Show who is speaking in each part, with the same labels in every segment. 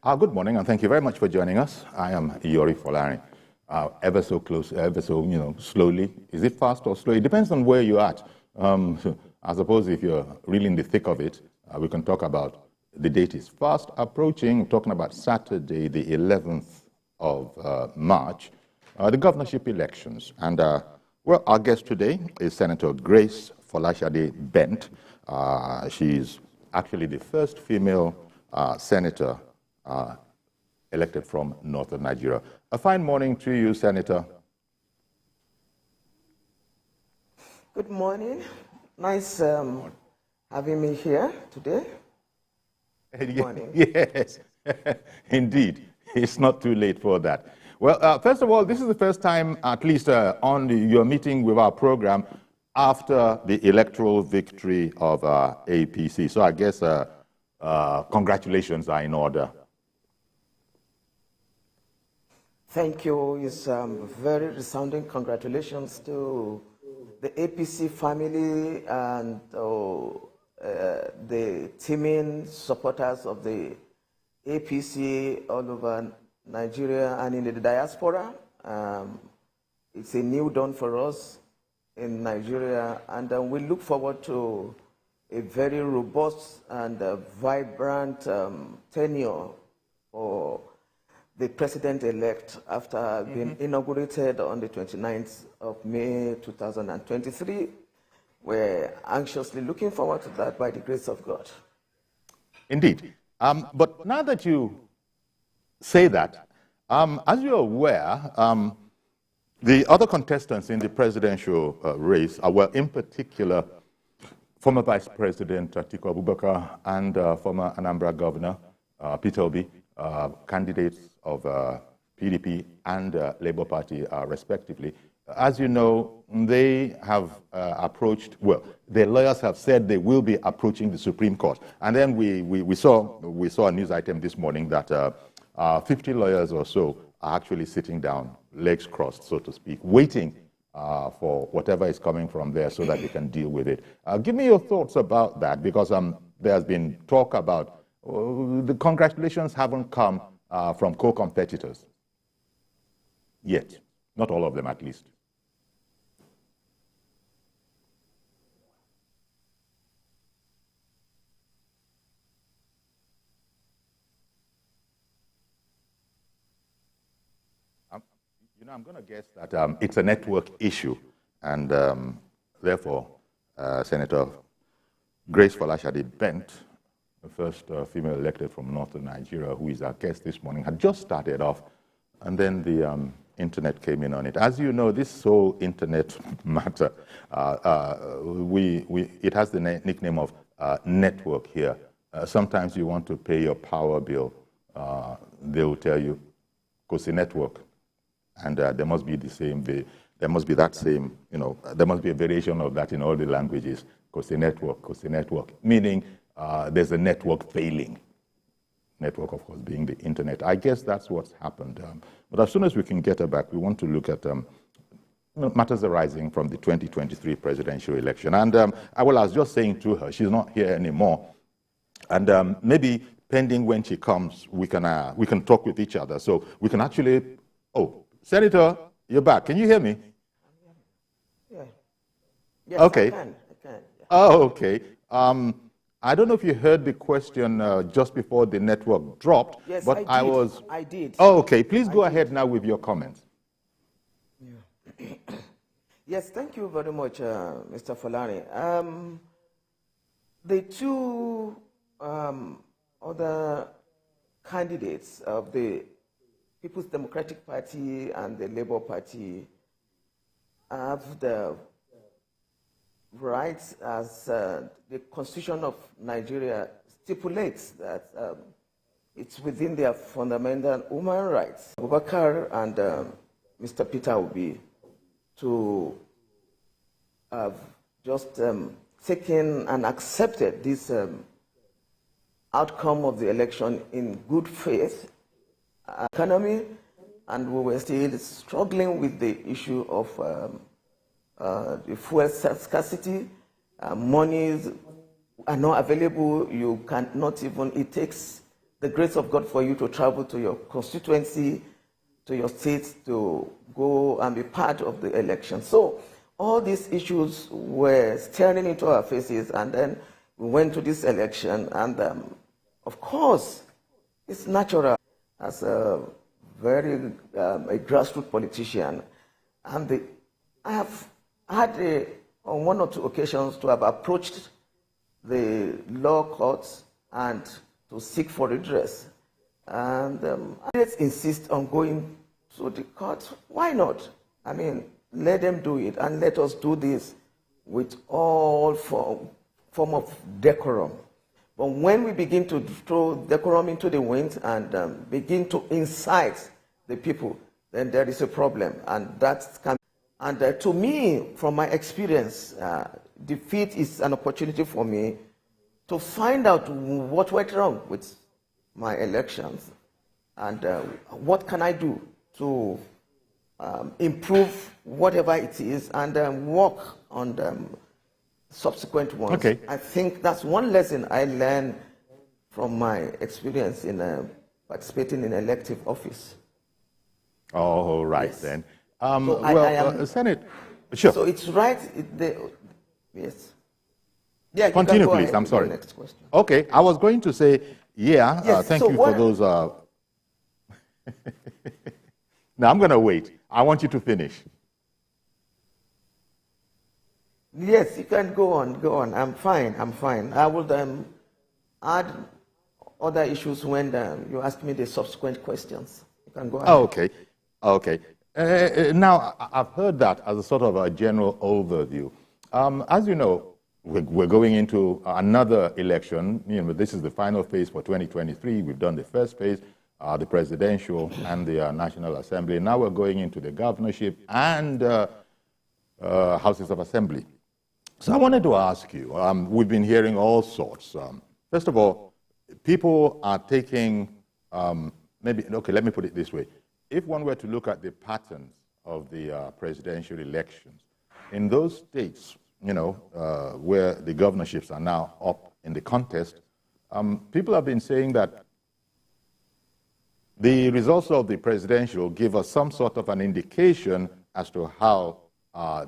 Speaker 1: Good morning, and thank you very much for joining us. I am Yori Folari. Ever so close, ever so, slowly. Is it fast or slow? It depends on where you're at. I suppose if you're really in the thick of it, we can talk about the date is fast approaching. We're talking about Saturday, the 11th of March, the governorship elections. And, well, our guest today is Senator Grace Folashade Bent. She's actually the first female senator elected from northern Nigeria. A fine morning to you, Senator.
Speaker 2: Good morning. Nice having me here today. Good morning.
Speaker 1: Yes, indeed. It's not too late for that. Well, first of all, this is the first time, at least your meeting with our program after the electoral victory of APC. So I guess congratulations are in order.
Speaker 2: Thank you. It's very resounding congratulations to the APC family and the teaming supporters of the APC all over Nigeria and in the diaspora. It's a new dawn for us in Nigeria, and we look forward to a very robust and vibrant tenure for the president-elect after being inaugurated on the 29th of May 2023. We're anxiously looking forward to that by the grace of God.
Speaker 1: Indeed. But now that you say that, as you're aware, the other contestants in the presidential race are, well, in particular, former Vice President Atiku Abubakar and former Anambra Governor Peter Obi, candidates of PDP and Labour Party, respectively. As you know, they have approached, well, their lawyers have said they will be approaching the Supreme Court. And then we saw a news item this morning that 50 lawyers or so are actually sitting down, legs crossed, so to speak, waiting for whatever is coming from there so that they can deal with it. Give me your thoughts about that, because there has been talk about the congratulations haven't come from co-competitors yet. Not all of them, at least. I'm going to guess that it's a network issue, and therefore, Senator Grace Folashade Bent, the first female elected from northern Nigeria, who is our guest this morning, had just started off, and then the internet came in on it. As you know, this whole internet matter, it has the nickname of network here. Sometimes you want to pay your power bill, they will tell you, because the network. And there must be the same, there must be that same, there must be a variation of that in all the languages, because the network, meaning there's a network failing. Network, of course, being the internet. I guess that's what's happened. But as soon as we can get her back, we want to look at matters arising from the 2023 presidential election. And I was just saying to her, she's not here anymore. And maybe pending when she comes, we can talk with each other. So we can actually, Senator, you're back. Can you hear me?
Speaker 2: Yeah. Yes,
Speaker 1: okay.
Speaker 2: I can. Yeah.
Speaker 1: Oh, okay. I don't know if you heard the question just before the network dropped.
Speaker 2: Yes,
Speaker 1: but
Speaker 2: I did.
Speaker 1: Oh, okay. Please go ahead now with your comments.
Speaker 2: Yeah. Yes, thank you very much, Mr. Folari. The two other candidates of the People's Democratic Party and the Labour Party have the rights as the Constitution of Nigeria stipulates that it's within their fundamental human rights. Abubakar and Mr. Peter Obi to have just taken and accepted this outcome of the election in good faith. Economy, and we were still struggling with the issue of the fuel scarcity. Monies are not available. You cannot even, it takes the grace of God for you to travel to your constituency, to your state, to go and be part of the election. So all these issues were staring into our faces, and then we went to this election, and of course, it's natural as a very a grassroots politician, and I have had on one or two occasions to have approached the law courts and to seek for redress. And let's insist on going to the court. Why not? I mean, let them do it, and let us do this with all form of decorum. But when we begin to throw decorum into the wind and begin to incite the people, then there is a problem, and that can. And to me, from my experience, defeat is an opportunity for me to find out what went wrong with my elections, and what can I do to improve whatever it is, and work on the subsequent ones.
Speaker 1: Okay.
Speaker 2: I think that's one lesson I learned from my experience in participating in elective office.
Speaker 1: All right,
Speaker 2: Yes.
Speaker 1: then.
Speaker 2: So I am,
Speaker 1: Senate, sure.
Speaker 2: So it's right. Yes. Yeah.
Speaker 1: Continue,
Speaker 2: you can go
Speaker 1: please.
Speaker 2: ahead
Speaker 1: I'm
Speaker 2: with
Speaker 1: sorry.
Speaker 2: the next question.
Speaker 1: Okay, I was going to say, yeah,
Speaker 2: Yes,
Speaker 1: thank
Speaker 2: so
Speaker 1: you for
Speaker 2: what-
Speaker 1: those. Now, I'm going to wait. I want you to finish.
Speaker 2: Yes, you can go on. Go on. I'm fine. I'm fine. I would add other issues when you ask me the subsequent questions. You can go ahead.
Speaker 1: Oh, okay. Okay. Now, I've heard that as a sort of a general overview. As you know, we're going into another election. You know, this is the final phase for 2023. We've done the first phase, the presidential and the National Assembly. Now we're going into the governorship and houses of assembly. So I wanted to ask you, we've been hearing all sorts. First of all, people are taking, okay, let me put it this way. If one were to look at the patterns of the presidential elections, in those states, you know, where the governorships are now up in the contest, people have been saying that the results of the presidential give us some sort of an indication as to how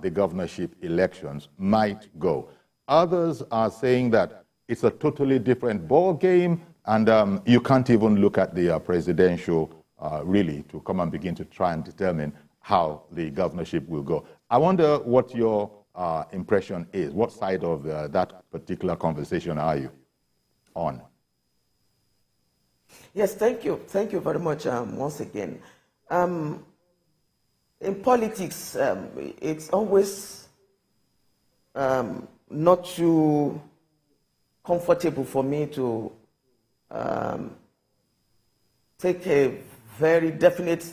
Speaker 1: the governorship elections might go. Others are saying that it's a totally different ball game, and you can't even look at the presidential really to come and begin to try and determine how the governorship will go. I wonder what your impression is. What side of that particular conversation are you on?
Speaker 2: Yes, thank you. Thank you very much once again. In politics, it's always not too comfortable for me to take a very definite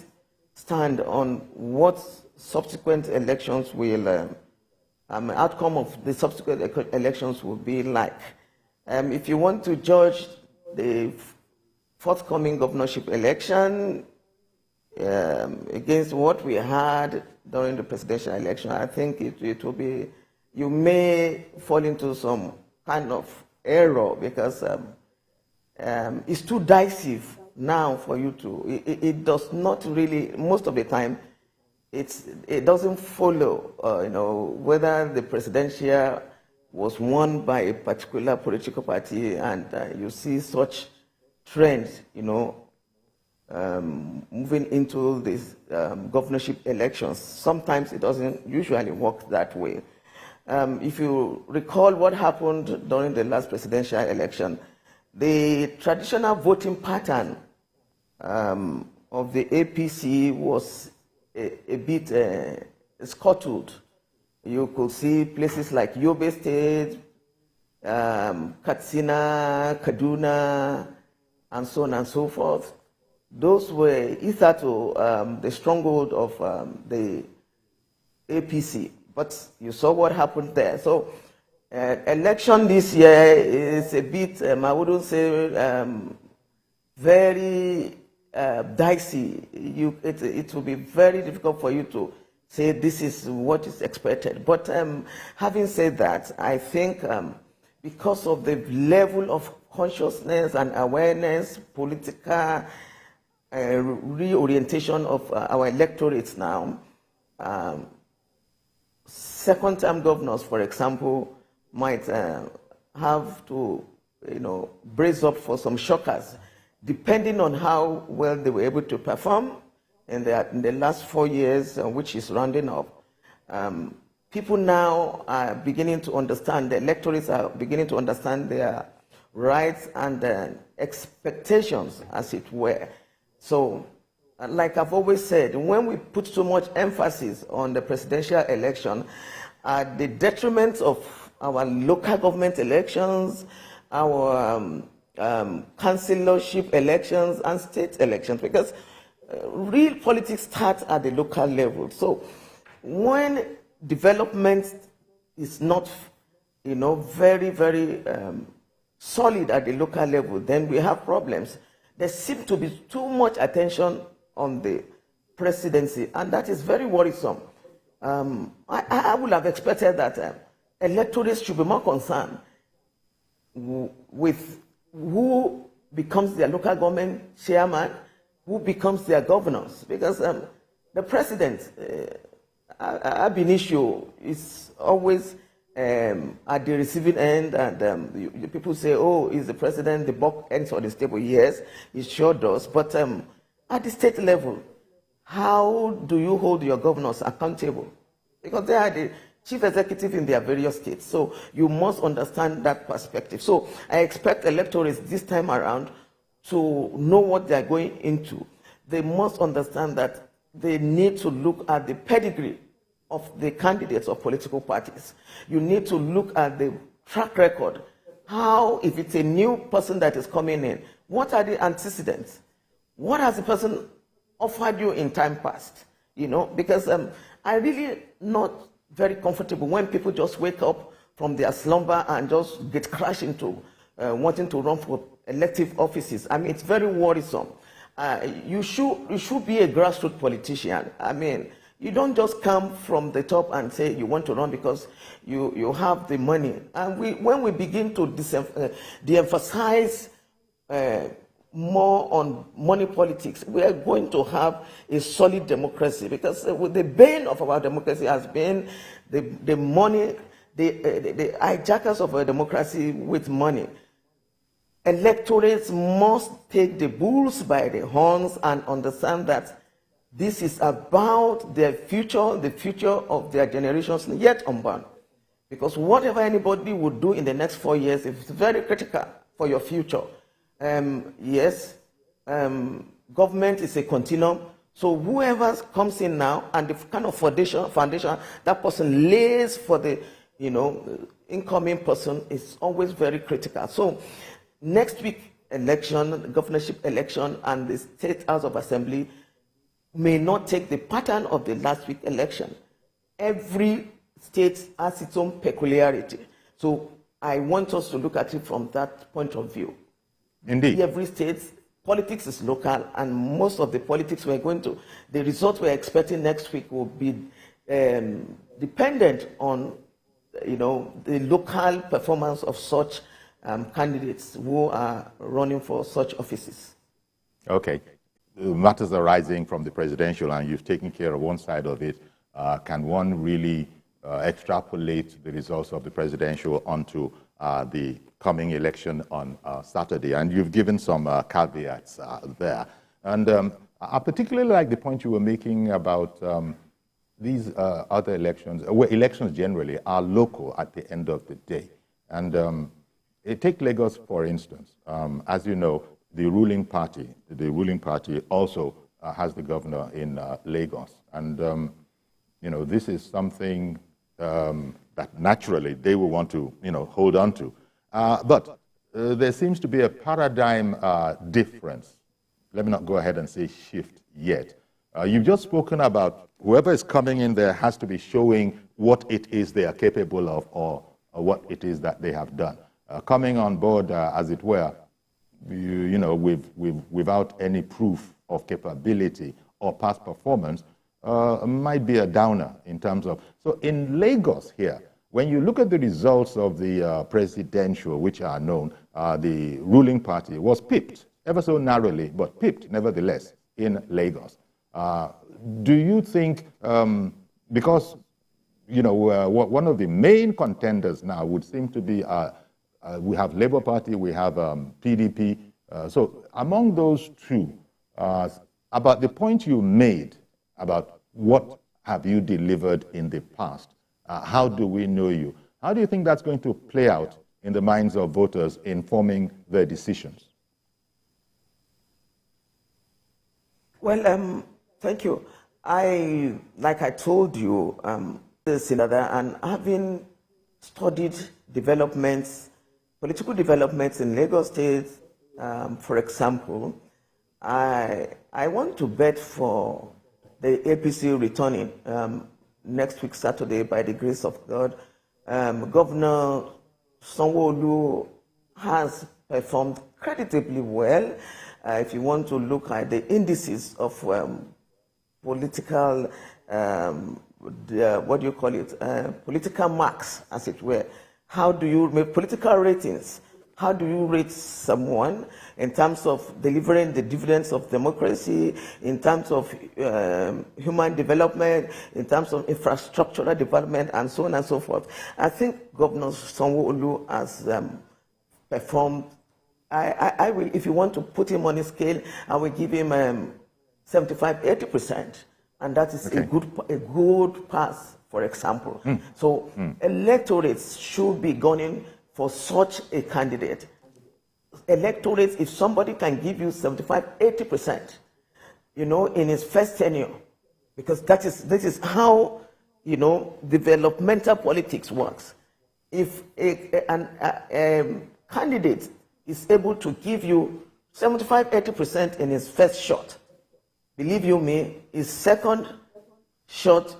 Speaker 2: stand on what subsequent elections will, outcome of the subsequent elections will be like. If you want to judge the forthcoming governorship election against what we had during the presidential election, I think it will be, you may fall into some kind of error, because it's too dicey now for you to, it does not really, most of the time, it doesn't follow, you know, whether the presidential was won by a particular political party, and you see such trends, you know, moving into these governorship elections. Sometimes it doesn't usually work that way. If you recall what happened during the last presidential election, the traditional voting pattern of the APC was a bit scuttled. You could see places like Yobe State, Katsina, Kaduna, and so on and so forth. Those were either to the stronghold of the APC. But you saw what happened there. So election this year is a bit, I wouldn't say very dicey. It will be very difficult for you to say this is what is expected. But having said that, I think because of the level of consciousness and awareness, political reorientation of our electorates now. Second-term governors, for example, might have to, brace up for some shockers, depending on how well they were able to perform in the last 4 years, which is rounding up. People now are beginning to understand, the electorates are beginning to understand their rights and expectations, as it were. So, like I've always said, when we put so much emphasis on the presidential election, at the detriment of our local government elections, our councillorship elections, and state elections, because real politics starts at the local level. So, when development is not, very, very solid at the local level, then we have problems. There seems to be too much attention on the presidency, and that is very worrisome. I would have expected that electorates should be more concerned with who becomes their local government chairman, who becomes their governors, because the president, ab initio, is always at the receiving end, and the people say, oh, is the president, the buck ends on the table? Yes, it sure does. But at the state level, how do you hold your governors accountable? Because they are the chief executive in their various states. So you must understand that perspective. So I expect electorates this time around to know what they are going into. They must understand that they need to look at the pedigree of the candidates of political parties. You need to look at the track record. How, if it's a new person that is coming in, what are the antecedents? What has the person offered you in time past? Because I really not very comfortable when people just wake up from their slumber and just get crashed into wanting to run for elective offices. I mean, it's very worrisome. You should be a grassroots politician. I mean, you don't just come from the top and say you want to run because you have the money. And when we begin to de-emphasize more on money politics, we are going to have a solid democracy, because the bane of our democracy has been the money, the hijackers of our democracy with money. Electorates must take the bulls by the horns and understand that this is about their future, the future of their generations yet unborn. Because whatever anybody would do in the next 4 years is very critical for your future. Yes, government is a continuum. So whoever comes in now and the kind of foundation that person lays for the incoming person is always very critical. So next week election, governorship election, and the State House of Assembly may not take the pattern of the last week election. Every state has its own peculiarity. So I want us to look at it from that point of view.
Speaker 1: Indeed.
Speaker 2: Every state, politics is local, and most of the politics the results we're expecting next week will be dependent on, the local performance of such candidates who are running for such offices.
Speaker 1: Okay. Matters arising from the presidential, and you've taken care of one side of it. Can one really extrapolate the results of the presidential onto the coming election on Saturday? And you've given some caveats there. And I particularly like the point you were making about these other elections, where elections generally are local at the end of the day. And take Lagos, for instance. As you know, the ruling party also has the governor in Lagos. And, this is something that naturally they will want to, hold on to. But there seems to be a paradigm difference. Let me not go ahead and say shift yet. You've just spoken about whoever is coming in there has to be showing what it is they are capable of, or what it is that they have done. Coming on board, as it were, without any proof of capability or past performance, might be a downer in terms of. So in Lagos here, when you look at the results of the presidential, which are known, the ruling party was pipped, ever so narrowly, but pipped nevertheless in Lagos. Do you think, because one of the main contenders now would seem to be, we have Labour Party, we have PDP. So among those two, about the point you made about what have you delivered in the past, how do we know you? How do you think that's going to play out in the minds of voters in forming their decisions?
Speaker 2: Well, thank you. Like I told you, and having studied developments, political developments in Lagos State, for example, I want to bet for the APC returning next week, Saturday, by the grace of God. Governor Sanwo-Olu has performed creditably well. If you want to look at the indices of political, what do you call it, political marks, as it were. How do you make political ratings? How do you rate someone in terms of delivering the dividends of democracy, in terms of human development, in terms of infrastructural development, and so on and so forth? I think Governor Sanwo-Olu has performed. I will, if you want to put him on a scale, I will give him 75–80%, and that is a good pass, for example. So electorates should be gunning for such a candidate. Electorates, if somebody can give you 75–80%, in his first tenure, because this is how, developmental politics works. If a candidate is able to give you 75–80% in his first shot, believe you me, his second shot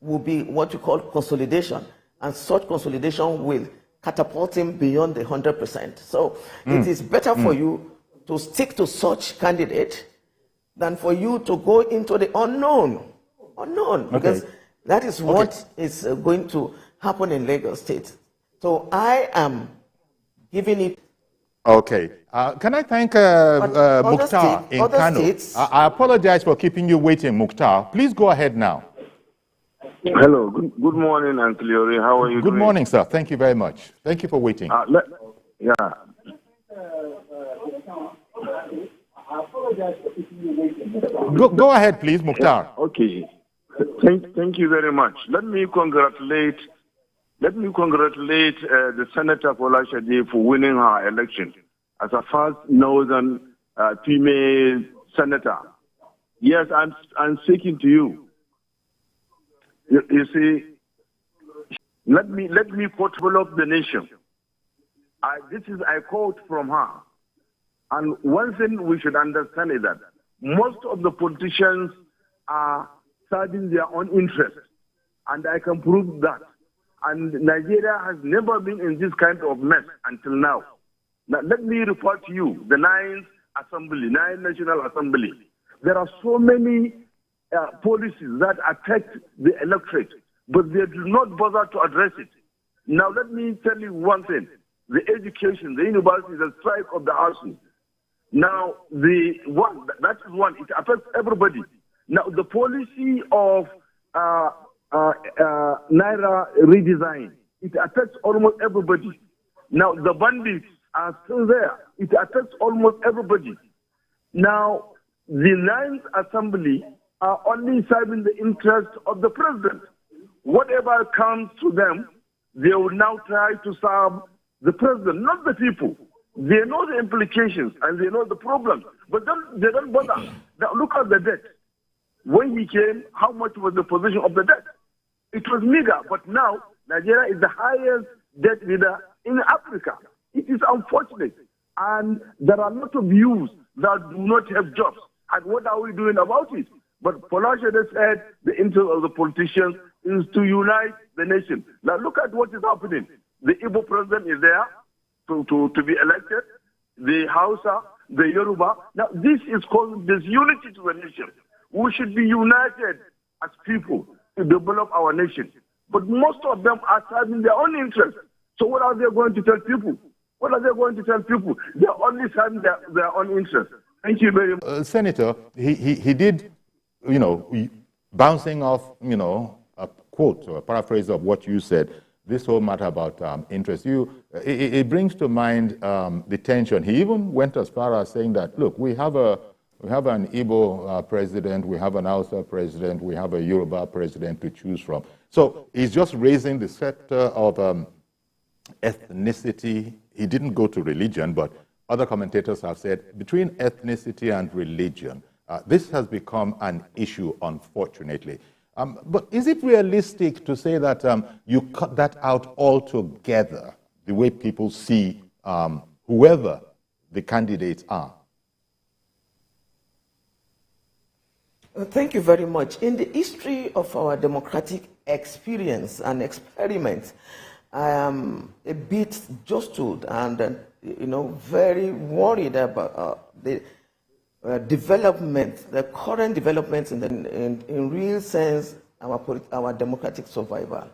Speaker 2: will be what you call consolidation, and such consolidation will catapult him beyond the 100%. So it is better for you to stick to such candidate than for you to go into the unknown, because that is what is going to happen in Lagos State. So I am giving it.
Speaker 1: Okay. Can I thank Mukhtar in Kano? I apologize for keeping you waiting, Mukhtar. Please go ahead now.
Speaker 3: Hello. Good morning, Uncle Yori. How are you doing?
Speaker 1: Good morning, sir. Thank you very much. Thank you for waiting. Go ahead, please, Mukhtar.
Speaker 3: Okay. Thank you very much. Let me congratulate the Senator Folashade for winning her election as a first northern female senator. Yes, I'm speaking to you. You see, let me develop the nation. I quote from her. And one thing we should understand is that most of the politicians are serving their own interests, and I can prove that. And Nigeria has never been in this kind of mess until now. Now, let me report to you the Ninth National Assembly. There are so many policies that affect the electorate, but they do not bother to address it. Now, let me tell you one thing. The education, the university, the strike of the housing. Now, that is one, it affects everybody. Now, the policy of Naira redesign, it affects almost everybody. Now, the bandits are still there. It affects almost everybody. Now, the Ninth Assembly are only serving the interests of the president. Whatever comes to them, they will now try to serve the president, not the people. They know the implications and they know the problems, but they don't bother. Now, look at the debt. When he came, how much was the position of the debt? It was meager, but now Nigeria is the highest debt leader in Africa. It is unfortunate. And there are a lot of youths that do not have jobs. And what are we doing about it? But Folashade said the interest of the politicians is to unite the nation. Now look at what is happening. The Igbo president is there to be elected, the Hausa, the Yoruba. Now this is causing disunity to the nation. We should be united as people to develop our nation. But most of them are serving their own interests. So what are they going to tell people? What are they going to tell people? They're only serving their own interests. Thank you very much.
Speaker 1: Senator, he did, bouncing off, a quote or a paraphrase of what you said, this whole matter about interest. It brings to mind the tension. He even went as far as saying that, look, we have an Igbo president, we have an Hausa president, we have a Yoruba president to choose from. So he's just raising the sector of ethnicity. He didn't go to religion, but other commentators have said between ethnicity and religion, this has become an issue, unfortunately. But is it realistic to say that you cut that out altogether, the way people see whoever the candidates are?
Speaker 2: Thank you very much. In the history of our democratic experience and experiment, I am a bit jostled and very worried about the development, the current developments in real sense, our democratic survival.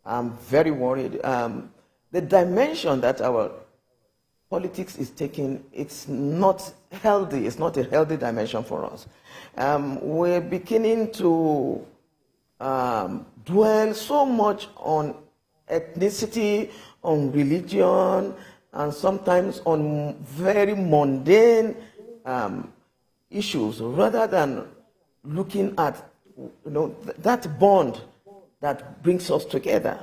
Speaker 2: I'm very worried. The dimension that our politics is taking, it's not healthy. It's not a healthy dimension for us. We're beginning to dwell so much on ethnicity, on religion, and sometimes on very mundane issues, rather than looking at that bond that brings us together.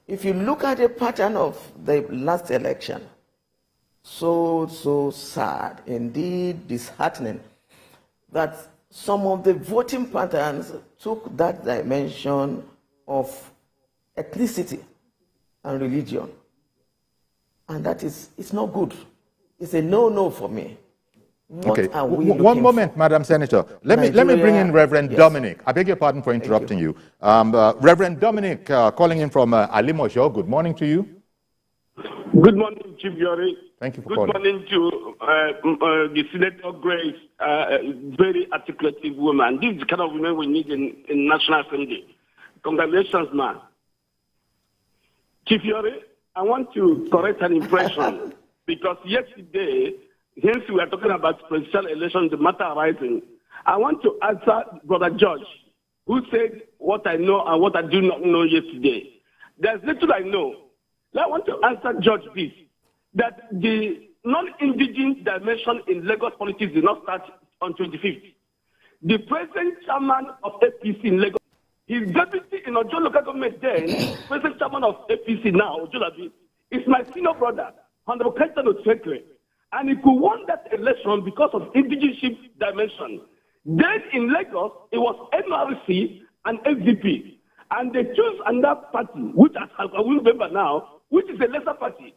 Speaker 2: If you look at the pattern of the last election, so sad, indeed disheartening, that some of the voting patterns took that dimension of ethnicity and religion. And that is, it's not good. It's a no-no for me. What
Speaker 1: okay.
Speaker 2: Are we
Speaker 1: One moment,
Speaker 2: for?
Speaker 1: Madam Senator. Let me bring in Reverend Dominic. I beg your pardon for interrupting you. Reverend Dominic, calling in from Alimosho. Good morning to you.
Speaker 4: Good morning, Chief Buhari.
Speaker 1: Thank you for calling.
Speaker 4: Good morning to the Senator Grace, very articulate woman. This is the kind of women we need in National Assembly. Congratulations, man. Chief Buhari, I want to correct an impression because yesterday, since we are talking about presidential elections, the matter arising, I want to answer Brother George, who said what I know and what I do not know yesterday. There's little I know. I want to answer George this, that the non-indigenous dimension in Lagos politics did not start on 25th. The present chairman of APC in Lagos, his deputy in Ojo local government then, present chairman of APC now, Ojolabi, is my senior brother, Honorable Kaitan Osekwe. And he could won that election because of indigenship dimension. Then in Lagos, it was NRC and SDP. And they chose another party, which I will remember now, which is a lesser party.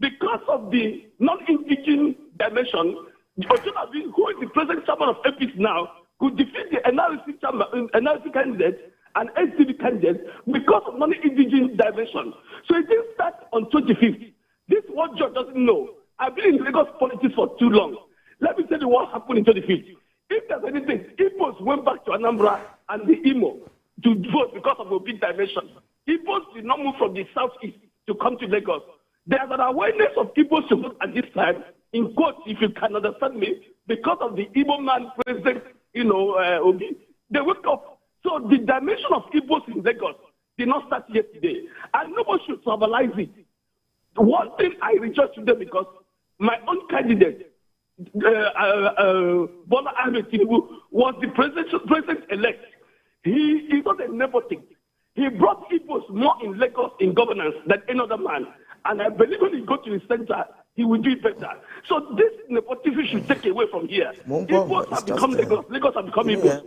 Speaker 4: Because of the non-indigenous dimension, Ojolabi, who is the present chairman of APC now, could defeat the NRC candidate and SDP candidate because of non-indigenous dimension. So it didn't start on 25th. This is what George doesn't know. I've been in Lagos politics for too long. Let me tell you what happened in 25th. If there's anything, Igbos went back to Anambra and the Imo to vote because of a big dimension. Igbos did not move from the southeast to come to Lagos. There's an awareness of Igbos to vote at this time, in quotes, if you can understand me, because of the Igbo man president, Obi. They wake up. So the dimension of Igbos in Lagos did not start yesterday. And nobody should trivialize it. One thing I rejoice today because my own candidate, Bola Ahmed Tinubu, was the president-elect. He is not a nepotism. He brought Igbos more in Lagos in governance than any other man. And I believe when he go to the center, he will do it better. So this nepotism should take away from here. Igbos have become Lagos. Lagos have become Igbos.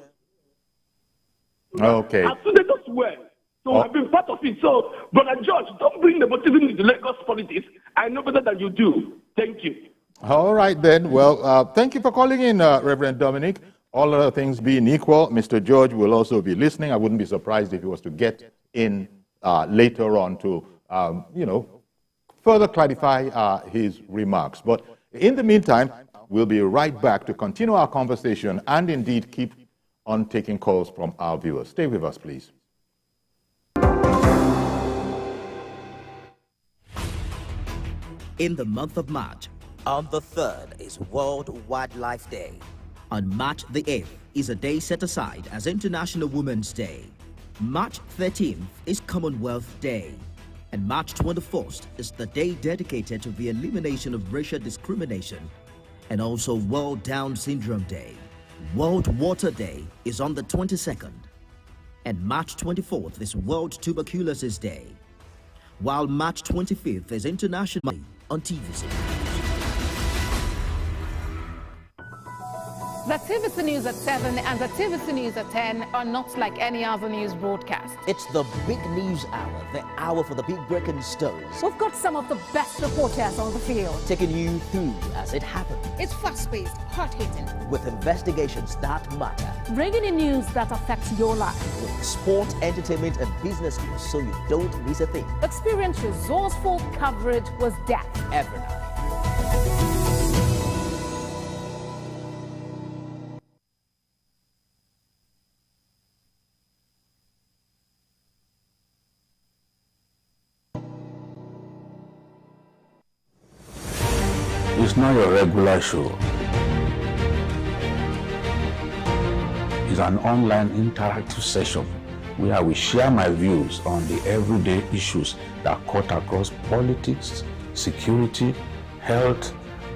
Speaker 1: Okay.
Speaker 4: As soon as they just were. So I've been part of it. So, Brother George, don't bring nepotism into Lagos politics. I know better than you do. Thank you.
Speaker 1: All right, then. Well, thank you for calling in, Reverend Dominic. All other things being equal, Mr. George will also be listening. I wouldn't be surprised if he was to get in later on to, further clarify his remarks. But in the meantime, we'll be right back to continue our conversation and indeed keep on taking calls from our viewers. Stay with us, please.
Speaker 5: in the month of March.
Speaker 6: On the 3rd is World Wildlife Day.
Speaker 5: On March the 8th is a day set aside as International Women's Day. March 13th is Commonwealth Day. And March 21st is the day dedicated to the elimination of racial discrimination, and also World Down Syndrome Day. World Water Day is on the 22nd. And March 24th is World Tuberculosis Day. While March 25th is International Day on TVC.
Speaker 7: The TVC News at 7 and the TVC News at 10 are not like any other news broadcast.
Speaker 6: It's the big news hour, the hour for the big breaking stories.
Speaker 7: We've got some of the best reporters on the field,
Speaker 6: Taking you through as it happens.
Speaker 7: it's fast-paced, hard-hitting,
Speaker 6: With investigations that matter.
Speaker 7: bringing in news that affects your life.
Speaker 6: With sport, entertainment, and business news so you don't miss a thing.
Speaker 7: Experience resourceful coverage with depth.
Speaker 6: Every night.
Speaker 8: It's not your regular show. It's an online interactive session where we share my views on the everyday issues that cut across politics, security, health,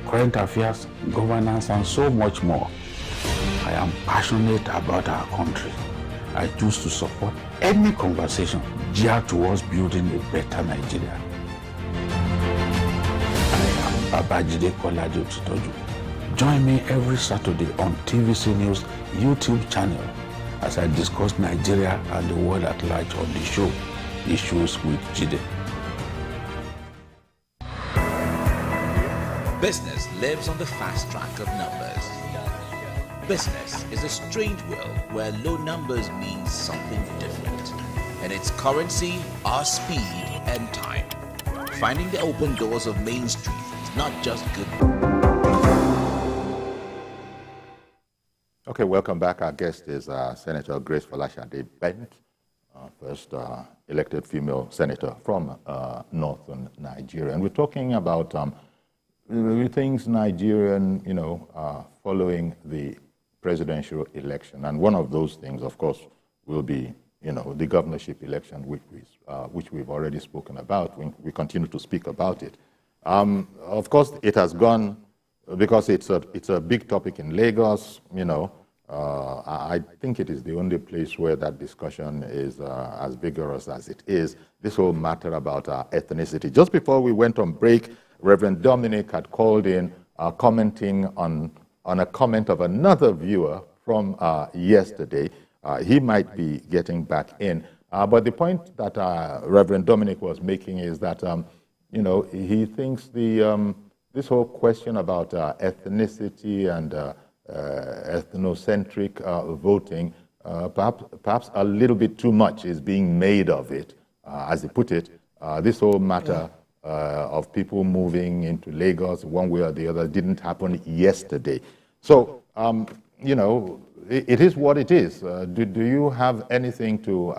Speaker 8: current affairs, governance, and so much more. I am passionate about our country. I choose to support any conversation geared towards building a better Nigeria. Babajide Kolaji Otitoju. Join me every Saturday on TVC News YouTube channel as I discuss Nigeria and the world at large on the show, Issues with Jide.
Speaker 9: Business lives on the fast track of numbers. Business is a strange world where low numbers mean something different. And its currency are speed and time. Finding the open doors of Main Street is not just good.
Speaker 1: Okay, welcome back. Our guest is Senator Grace Folashade Bent, first elected female senator from northern Nigeria. And we're talking about things Nigerian, following the presidential election. And one of those things, of course, will be, the governorship election, which we've already spoken about. We continue to speak about it. Of course, it has gone, because it's a big topic in Lagos, I think it is the only place where that discussion is as vigorous as it is. This whole matter about ethnicity. Just before we went on break, Reverend Dominic had called in commenting on a comment of another viewer from yesterday. He might be getting back in. But the point that Reverend Dominic was making is that, he thinks this whole question about ethnicity and ethnocentric voting, perhaps a little bit too much is being made of it. As he put it, this whole matter of people moving into Lagos one way or the other didn't happen yesterday. So, it is what it is. Do you have anything to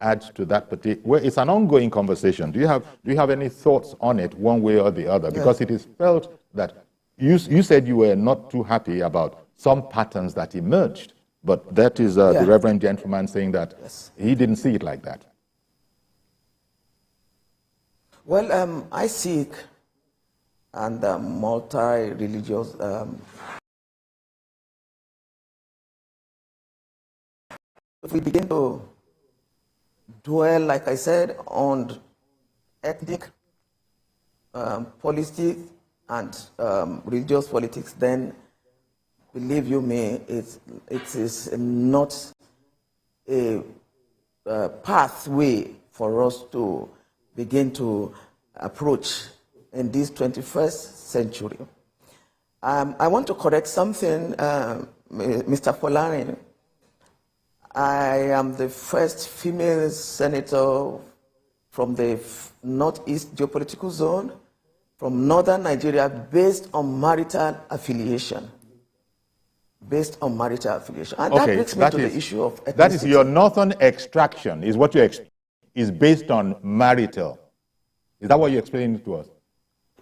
Speaker 1: add to that particular? Well, it's an ongoing conversation. Do you have any thoughts on it one way or the other? Because it is felt that you said you were not too happy about some patterns that emerged, but that is the reverend gentleman saying that he didn't see it like that.
Speaker 2: Well, I seek and multi-religious if we begin to dwell, like I said, on ethnic politics and religious politics, then believe you me, it is not a pathway for us to begin to approach in this 21st century. I want to correct something, Mr. Folari. I am the first female senator from the Northeast geopolitical zone, from northern Nigeria, based on marital affiliation. Based on marital affiliation. And that brings me to the issue of ethnicity.
Speaker 1: That is your northern extraction, is what you is based on marital. Is that what you're explaining to us?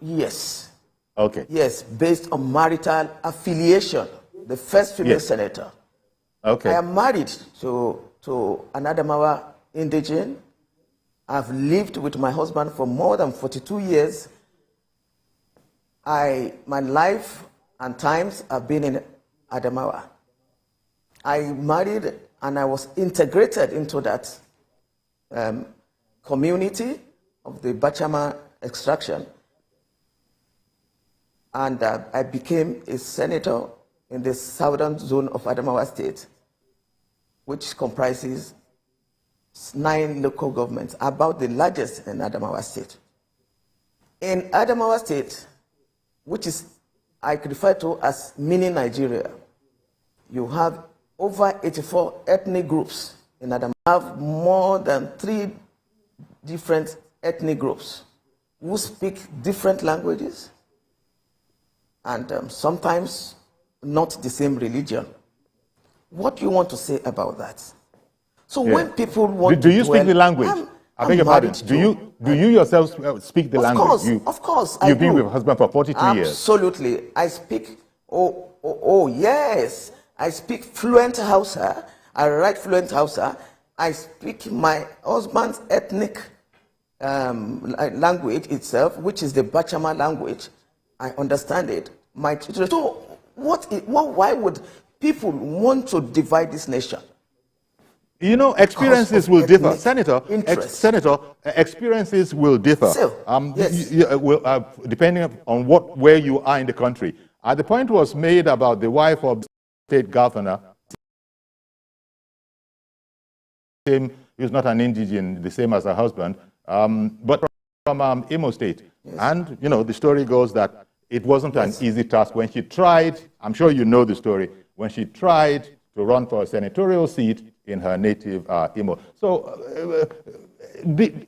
Speaker 2: Yes.
Speaker 1: Okay.
Speaker 2: Yes, based on marital affiliation. The first female senator.
Speaker 1: Okay.
Speaker 2: I am married to an Adamawa indigene. I've lived with my husband for more than 42 years. My life and times have been in Adamawa. I married and I was integrated into that community of the Bachama extraction. And I became a senator in the southern zone of Adamawa State, which comprises 9 local governments, about the largest in Adamawa State. In Adamawa State, which is I refer to as mini Nigeria, you have over 84 ethnic groups in Adamawa. You have more than 3 different ethnic groups who speak different languages and sometimes not the same religion. What do you want to say about that? So when people want
Speaker 1: do you speak the language? I beg your pardon. Do you yourself speak the language?
Speaker 2: Of course,
Speaker 1: You've been with your husband for 42 years.
Speaker 2: Absolutely. I speak, yes. I speak fluent Hausa. I write fluent Hausa. I speak my husband's ethnic language itself, which is the Bachama language. I understand it. So why would people want to divide this nation?
Speaker 1: You know, experiences will differ. Senator, experiences will differ.
Speaker 2: So, yes.
Speaker 1: Depending on where you are in the country. The point was made about the wife of the state governor. He's not an indigene, the same as her husband, but from Imo State. Yes. And, you know, the story goes that it wasn't an easy task when she tried, I'm sure you know the story, when she tried to run for a senatorial seat in her native Imo. So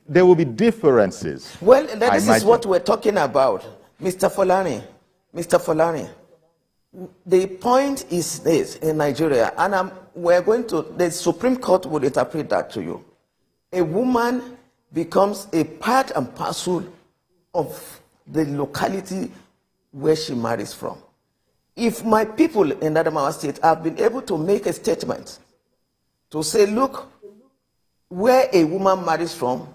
Speaker 1: there will be differences.
Speaker 2: Well, this is what we're talking about, Mr. Folani. Mr. Folani, the point is this in Nigeria, and the Supreme Court will interpret that to you. A woman becomes a part and parcel of the locality where she marries from. If my people in Adamawa State have been able to make a statement to say, look, where a woman marries from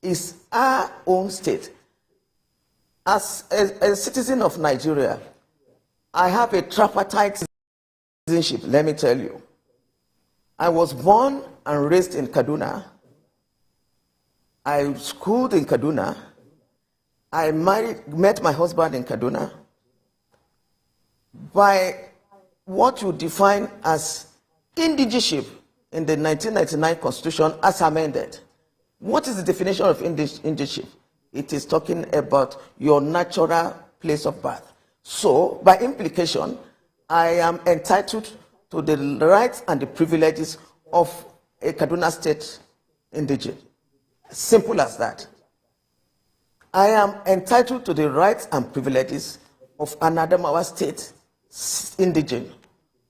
Speaker 2: is our own state. As a citizen of Nigeria, I have a tripartite citizenship, let me tell you. I was born and raised in Kaduna. I schooled in Kaduna. I met my husband in Kaduna. By what you define as indigenship in the 1999 Constitution as amended. What is the definition of indigenship? It is talking about your natural place of birth. So, by implication, I am entitled to the rights and the privileges of a Kaduna State indigene. Simple as that. I am entitled to the rights and privileges of an Adamawa State indigene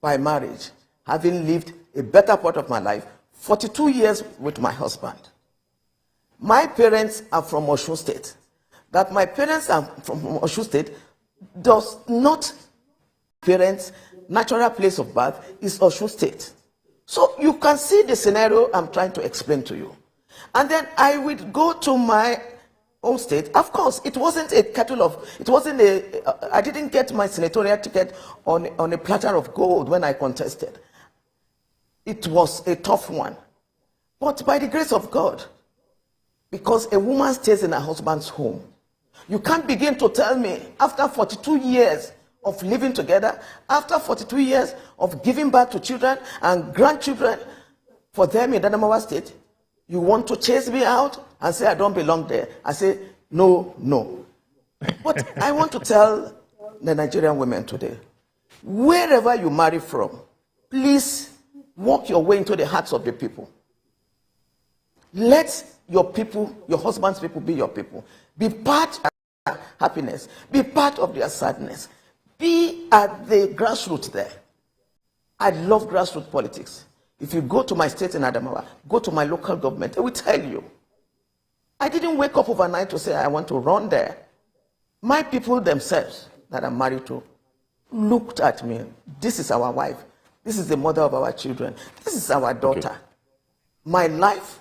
Speaker 2: by marriage, having lived a better part of my life, 42 years with my husband. My parents are from Osun State. That my parents are from Osun State does not, parents' natural place of birth is Osun State. So you can see the scenario I'm trying to explain to you. And then I would go to my own state. Of course, it wasn't a kettle of, I didn't get my senatorial ticket on a platter of gold when I contested. It was a tough one. But by the grace of God, because a woman stays in her husband's home, you can't begin to tell me, after 42 years of living together, after 42 years of giving birth to children and grandchildren for them in Adamawa State, you want to chase me out and say I don't belong there. I say, no, no. But I want to tell the Nigerian women today, wherever you marry from, please walk your way into the hearts of the people. Let your people, your husband's people, be your people. Be part of their happiness. Be part of their sadness. Be at the grassroots there. I love grassroots politics. If you go to my state in Adamawa, go to my local government, they will tell you. I didn't wake up overnight to say I want to run there. My people themselves that I'm married to looked at me. This is our wife. This is the mother of our children. This is our daughter. Okay. My life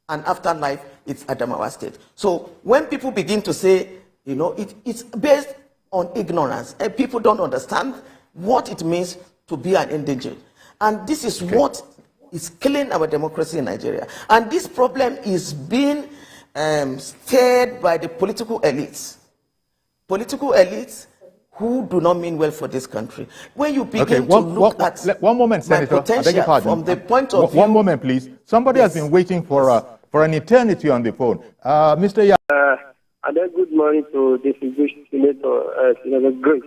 Speaker 2: and afterlife is Adamawa State. So when people begin to say, you know, it's based on ignorance. And people don't understand what it means to be an indigent. And this is what is killing our democracy in Nigeria. And this problem is being stirred by the political elites. Political elites who do not mean well for this country. When you begin to look at
Speaker 1: one moment, Senator, I beg your pardon.
Speaker 2: From the point of view...
Speaker 1: One moment, please. Somebody has been waiting for an eternity on the phone. Mr. Ya.
Speaker 10: And then good morning to the Senator, Senator Grace.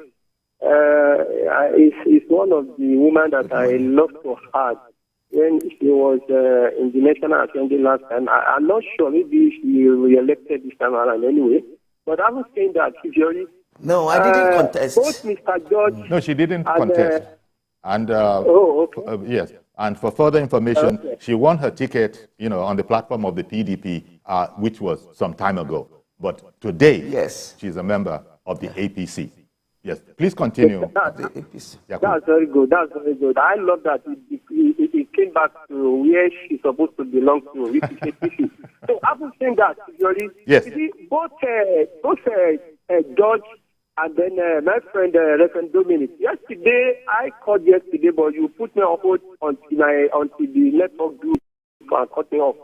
Speaker 10: It's one of the women that I love to heart when she was in the National Assembly last time. I'm not sure, maybe she re-elected this time around anyway. But I was saying that if you're...
Speaker 2: No, I didn't contest.
Speaker 10: Both Mr. George...
Speaker 1: No, she didn't contest. And yes, and for further information, she won her ticket, you know, on the platform of the PDP, which was some time ago. But today, she's a member of the APC. Yes, please continue.
Speaker 10: That's very good. That's very good. I love that it came back to where she's supposed to belong to, which is APC. So I was saying that,
Speaker 1: yes.
Speaker 10: You see, both George and then my friend Reverend Dominic. Yesterday, I called yesterday, but you put me on hold until the network grew and cut me off.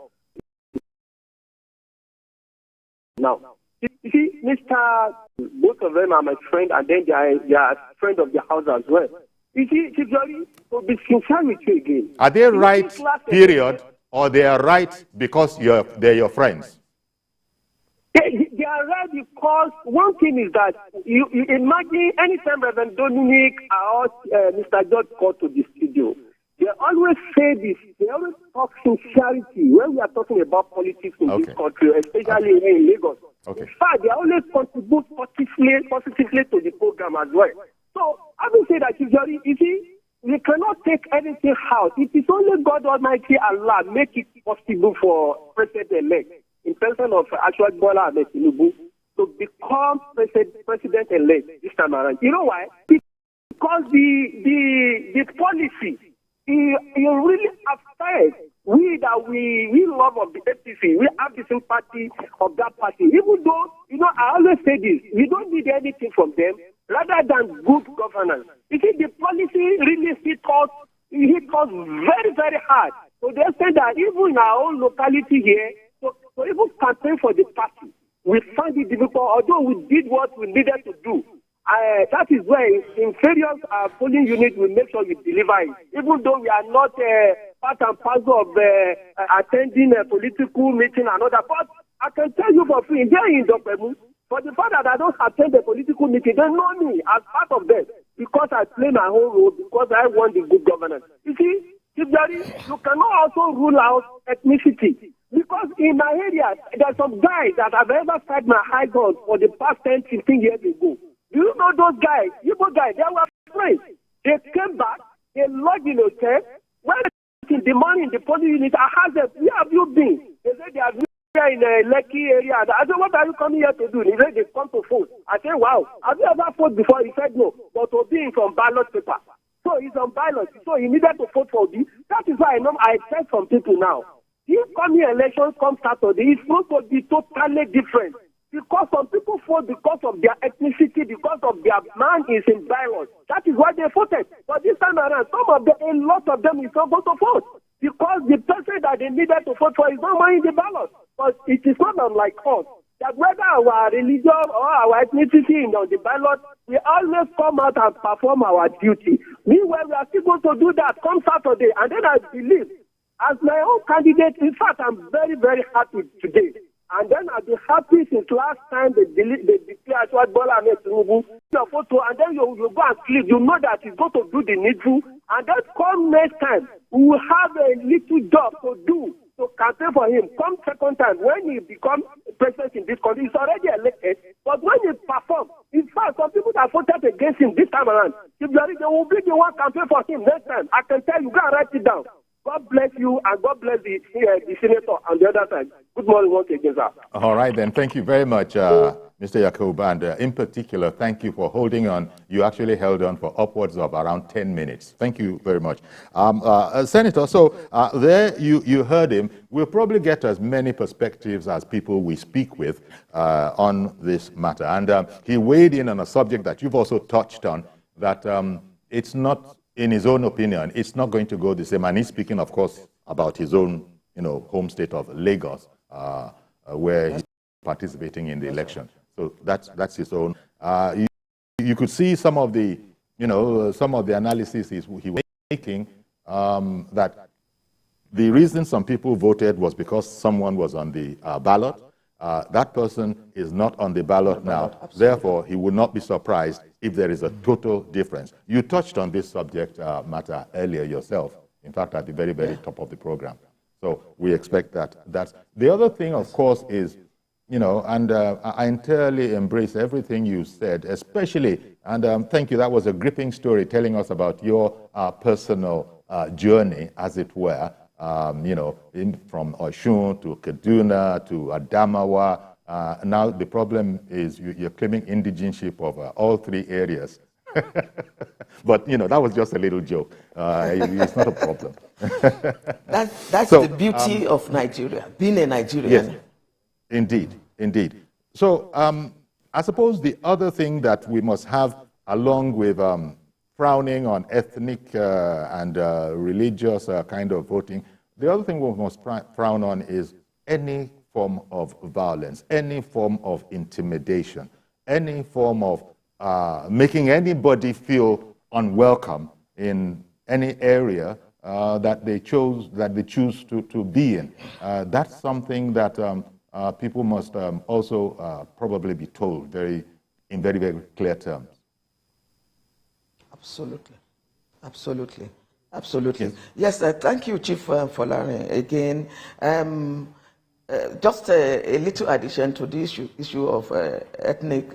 Speaker 10: Now, you see, both of them are my friend, and then they are friend of the house as well. You see, to be sincere with you again.
Speaker 1: Are they right, period, or they are right because they're your friends?
Speaker 10: They are right because one thing is that you imagine anytime Reverend Dominic or Mr. George call to the studio, they always say this. They always talk sincerity when we are talking about politics in this country, especially here in Lagos. In fact, they always contribute positively to the program as well. So I will say that, you see, we cannot take anything out. It is only God Almighty Allah make it possible for President-elect in person of actual Bola Ahmed Tinubu to become President-elect this time around. You know why? Because the policy it really affects we love of the APC. We have the sympathy of that party. Even though, you know, I always say this, we don't need anything from them rather than good governance. You see, the policy really hit us very, very hard. So they say that even in our own locality here, so even campaign for the party, we find it difficult, although we did what we needed to do. That is why in various polling units we make sure we deliver it. Even though we are not part and parcel of attending a political meeting and all that. But I can tell you for free, there in Dopemu, for the fact that I don't attend the political meeting, they know me as part of them because I play my whole role, because I want the good governance. You see, you cannot also rule out ethnicity. Because in my area, there are some guys that have ever fight my high ground for the past 10, 15 years ago. Do you know those guys? Igbo guys, they were friends. They came back, they lodged in a hotel. When the money in the police unit, I asked them, where have you been? They said they have been here in a Lekki area. I said, what are you coming here to do? He said, they come to vote. I said, wow, have you ever fought before? He said, no, but Obi is on ballot paper. So he's on ballot, so he needed to vote for Obi. That is why I expect from people now. If coming elections come Saturday, it's going to be totally different. Because some people vote because of their ethnicity, because of their man is in violence. That is why they voted. But this time around, a lot of them is not going to vote. Because the person that they needed to vote for is not in the ballot. But it is not unlike us. That whether our religion or our ethnicity is on the ballot, we always come out and perform our duty. Meanwhile, we are still going to do that come Saturday. And then I believe, as my own candidate, in fact, I'm very, very happy today. And then I'll be happy since last time they declared what Bola Ahmed Tinubu your photo, and then you go and click. You know that he's going to do the needful. And then come next time, we will have a little job to do to campaign for him. Come second time, when he becomes president in this country, he's already elected. But when he performs, in fact, some people that voted against him this time around, if they will be the one campaign for him next time. I can tell you, go and write it down. God bless you, and God bless the senator on the other side. Good morning once again, sir.
Speaker 1: All right, then. Thank you very much, Mr. Yakub. And in particular, thank you for holding on. You actually held on for upwards of around 10 minutes. Thank you very much. Senator, so there you heard him. We'll probably get as many perspectives as people we speak with on this matter. And he weighed in on a subject that you've also touched on, that it's not, in his own opinion, it's not going to go the same. And he's speaking, of course, about his own, home state of Lagos, where he's participating in the election. So that's his own. You could see some of the, some of the analysis he was making, that the reason some people voted was because someone was on the ballot. That person is not on the ballot now. Absolutely. Therefore, he would not be surprised if there is a total difference. You touched on this subject matter earlier yourself, in fact, at the very, very top of the program. So we expect that. The other thing, of course, is, and I entirely embrace everything you said, especially, and thank you, that was a gripping story telling us about your personal journey, as it were, from Oshun to Kaduna to Adamawa. Now the problem is you're claiming indigenship of all three areas. But, that was just a little joke. It's not a problem.
Speaker 2: That's the beauty of Nigeria, being a Nigerian.
Speaker 1: Yes, indeed. So I suppose the other thing that we must have, along with frowning on ethnic and religious kind of voting, the other thing we must frown on is any form of violence, any form of intimidation, any form of making anybody feel unwelcome in any area that they choose to be in. That's something that people must also probably be told in very, very clear terms.
Speaker 2: Absolutely. Yes, thank you, Chief Folari. Again, just a little addition to the issue of ethnic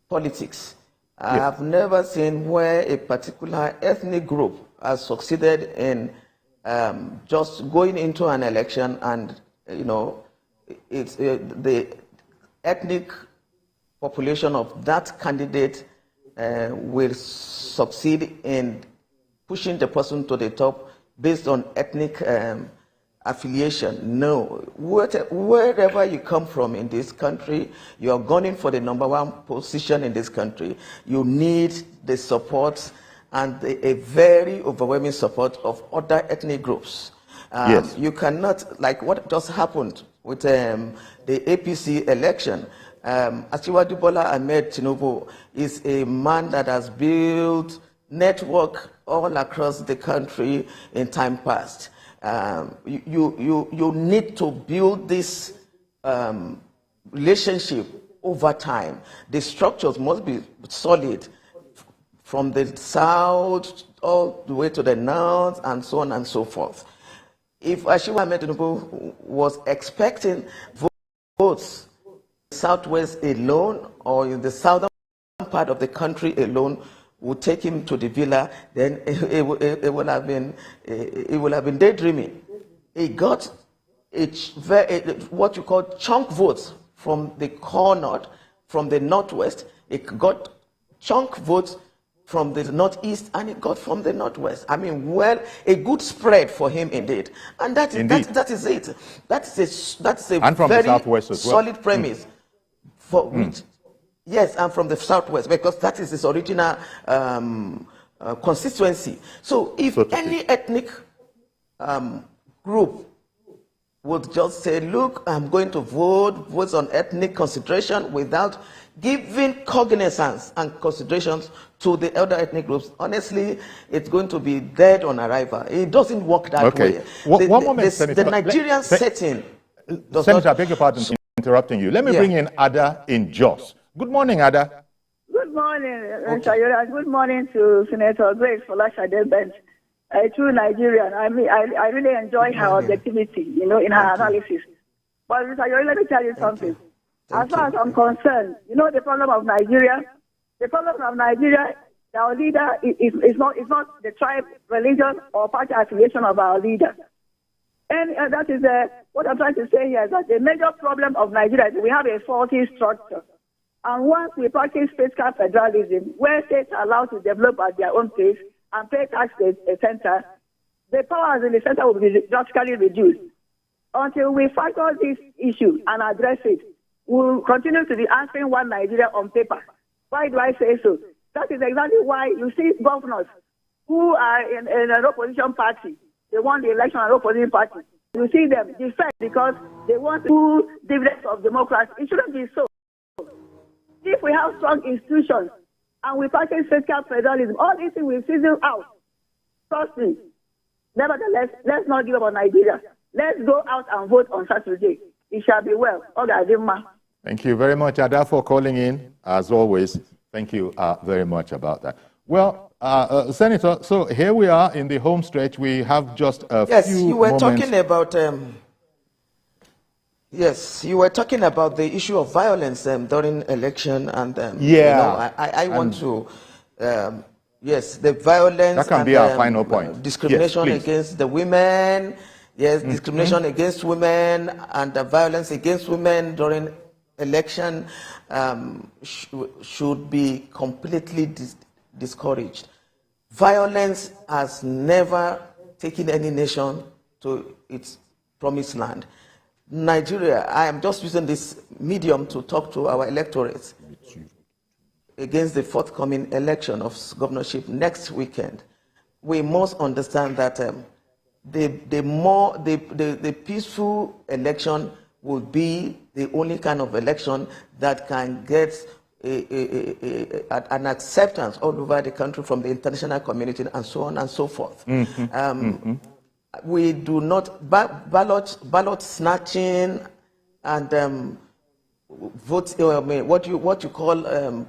Speaker 2: politics. I have never seen where a particular ethnic group has succeeded in just going into an election and, it's the ethnic population of that candidate will succeed in pushing the person to the top based on ethnic affiliation. No, wherever you come from in this country, you are gunning for the #1 position in this country. You need the support and a very overwhelming support of other ethnic groups.
Speaker 1: Yes.
Speaker 2: You cannot, like what just happened with the APC election. Asiwaju Bola Ahmed Tinubu is a man that has built network all across the country in time past. You need to build this relationship over time. The structures must be solid from the south all the way to the north and so on and so forth. If Asiwaju Ahmed Tinubu was expecting votes in the southwest alone or in the southern part of the country alone, would take him to the villa, then it would have been daydreaming. He got what you call chunk votes from the corner, from the northwest. It got chunk votes from the northeast, and it got from the northwest. I mean, well, a good spread for him indeed. And that is it. That's a very solid premise for which. Yes, I'm from the southwest because that is his original constituency. So if any ethnic group would just say, look, I'm going to vote on ethnic consideration without giving cognizance and considerations to the other ethnic groups, honestly, it's going to be dead on arrival. It doesn't work that way.
Speaker 1: One moment, Senator.
Speaker 2: The Nigerian setting does
Speaker 1: Senator, I beg your pardon for interrupting you. Let me bring in Ada in Jos. Good morning, Ada.
Speaker 11: Good morning, Good morning to Senator Grace Folashade Bench. A true Nigerian. I mean, I really enjoy her objectivity, in her analysis. But Mr. Yori, let me tell you something. As far as I'm concerned, the problem of Nigeria? The problem of Nigeria Our leader is not the tribe, religion, or party affiliation of our leader. And that is what I'm trying to say here, is that the major problem of Nigeria is we have a faulty structure. And once we practice fiscal federalism, where states are allowed to develop at their own pace and pay tax to a center, the powers in the center will be drastically reduced. Until we factor this issue and address it, we'll continue to be answering one Nigeria on paper. Why do I say so? That is exactly why you see governors who are in an opposition party, they won the election as an opposition party. You see them defend because they want to do dividends of democracy. It shouldn't be so. If we have strong institutions and we practice fiscal federalism, all these things will fizzle out. Trust me. Nevertheless, let's not give up on Nigeria. Let's go out and vote on Saturday. It shall be well.
Speaker 1: Thank you very much, Ada, for calling in. As always, thank you very much about that. Well, Senator, so here we are in the home stretch. We have just a few
Speaker 2: Yes, you were
Speaker 1: moments.
Speaker 2: talking about... Yes, you were talking about the issue of violence during election, and
Speaker 1: yeah,
Speaker 2: I want to, yes, the violence
Speaker 1: that can
Speaker 2: and
Speaker 1: be our final point.
Speaker 2: Discrimination
Speaker 1: yes,
Speaker 2: against the women, yes, discrimination against women and the violence against women during election should be completely discouraged. Violence has never taken any nation to its promised land. Nigeria, I am just using this medium to talk to our electorates against the forthcoming election of governorship next weekend. We must understand that the peaceful election will be the only kind of election that can get an acceptance all over the country from the international community and so on and so forth. We do not ballot snatching and vote. What you call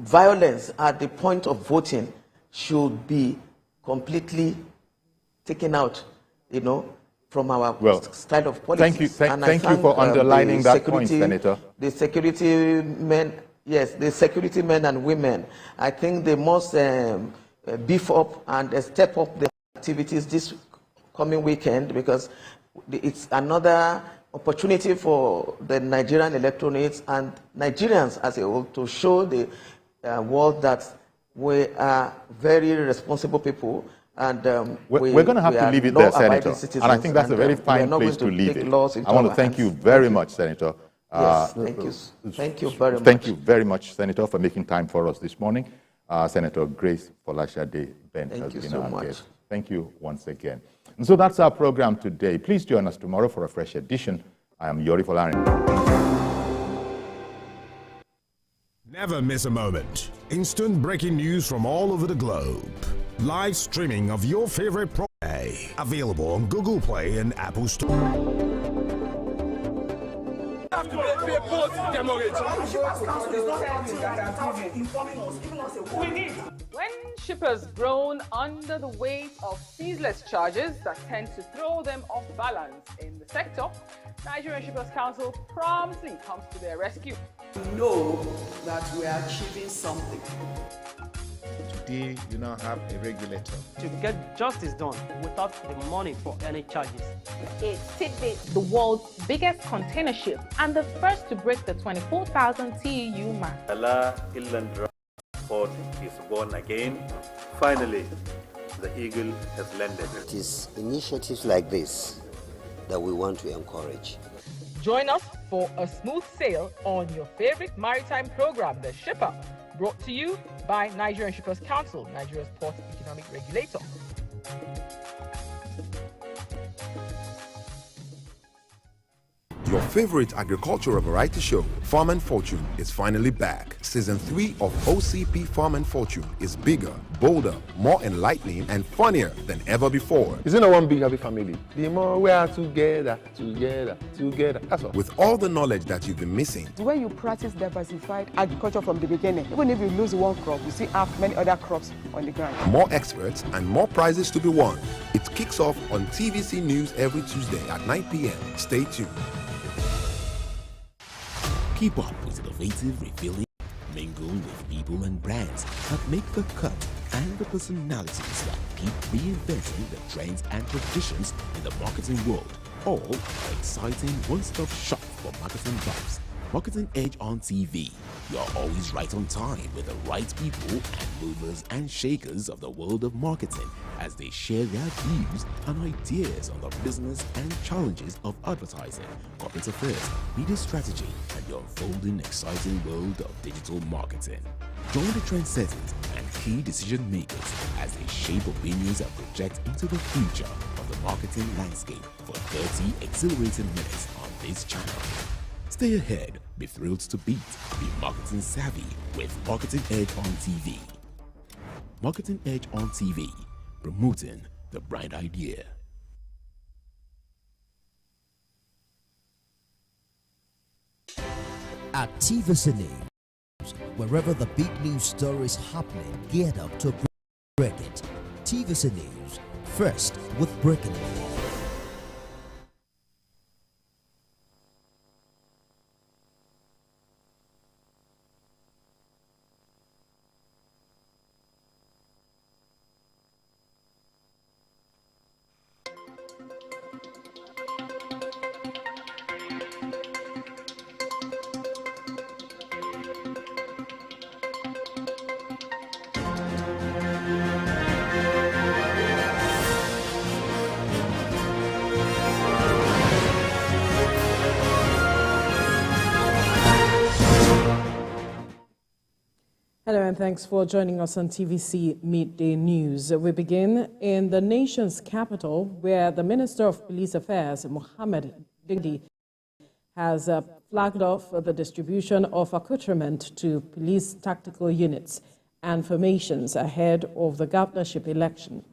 Speaker 2: violence at the point of voting should be completely taken out, from our style of politics.
Speaker 1: Thank you for underlining that point, Senator.
Speaker 2: The security men, yes, the security men and women, I think they must beef up and step up their activities this coming weekend, because it's another opportunity for the Nigerian electorates and Nigerians as a whole to show the world that we are very responsible people, and
Speaker 1: we're going to have to leave it there, Senator. And I think that's a very fine place to leave it. I want to thank you very much, Senator.
Speaker 2: Yes, thank you. Thank you very much.
Speaker 1: Thank you very much, Senator, for making time for us this morning. Senator Grace Folashade Bent has been our guest. Thank you once again. And so that's our program today. Please join us tomorrow for a fresh edition. I am Yori Folarin.
Speaker 12: Never miss a moment. Instant breaking news from all over the globe. Live streaming of your favorite program. Available on Google Play and Apple Store.
Speaker 13: When shippers groan under the weight of ceaseless charges that tend to throw them off balance in the sector, Nigerian Shippers Council promptly comes to their rescue.
Speaker 14: We know that we are achieving something.
Speaker 15: Today, you now have a regulator.
Speaker 16: To get justice done without the money for any charges.
Speaker 7: It's Tidbit, the world's biggest container ship and the first to break the 24,000 TEU mark.
Speaker 17: Allah Illandra port is born again. Finally, the eagle has landed.
Speaker 18: It is initiatives like this that we want to encourage.
Speaker 13: Join us for a smooth sail on your favorite maritime program, The Shipper, brought to you by Nigerian Shippers Council, Nigeria's port economic regulator.
Speaker 19: Your favorite agricultural variety show, Farm and Fortune, is finally back. Season 3 of OCP Farm and Fortune is bigger, bolder, more enlightening, and funnier than ever before.
Speaker 20: It's not one big happy family. The more we are together. That's all.
Speaker 19: With all the knowledge that you've been missing.
Speaker 21: When you practice diversified agriculture from the beginning, even if you lose one crop, you still have many other crops on the ground.
Speaker 19: More experts and more prizes to be won. It kicks off on TVC News every Tuesday at 9 p.m. Stay tuned.
Speaker 22: Keep up with innovative, revealing, mingle with people.
Speaker 3: people and brands that make the cut and the personalities that keep reinventing the trends and traditions in the marketing world. All are exciting one-stop shop for marketing buffs. Marketing Edge on TV. You're always right on time with the right people and movers and shakers of the world of marketing as they share their views and ideas on the business and challenges of advertising, corporate affairs, media strategy, and the unfolding exciting world of digital marketing. Join the trendsetters and key decision makers as they shape opinions and project into the future of the marketing landscape for 30 exhilarating minutes on this channel. Stay ahead, be thrilled to beat, be marketing savvy with Marketing Edge on TV. Marketing Edge on TV, promoting the brand idea.
Speaker 6: At TVC News, wherever the big news story is happening, geared up to break it. TVC News, first with breaking news.
Speaker 22: Hello and thanks for joining us on TVC Midday News. We begin in the nation's capital, where the Minister of Police Affairs, Mohammed Dindi, has flagged off the distribution of accoutrement to police tactical units and formations ahead of the governorship election.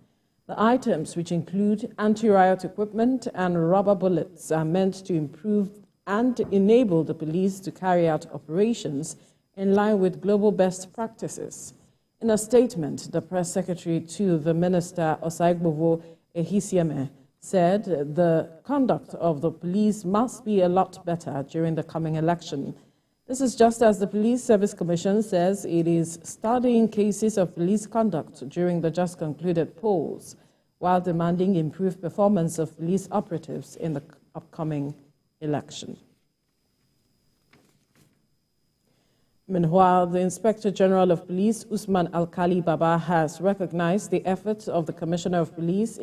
Speaker 22: The items, which include anti-riot equipment and rubber bullets, are meant to improve and enable the police to carry out operations in line with global best practices. In a statement, the press secretary to the minister, Osaigbovo Ehisieme, said the conduct of the police must be a lot better during the coming election. This is just as the Police Service Commission says it is studying cases of police conduct during the just concluded polls, while demanding improved performance of police operatives in the upcoming election. Meanwhile, the Inspector General of Police, Usman Alkali Baba, has recognized the efforts of the Commissioner of Police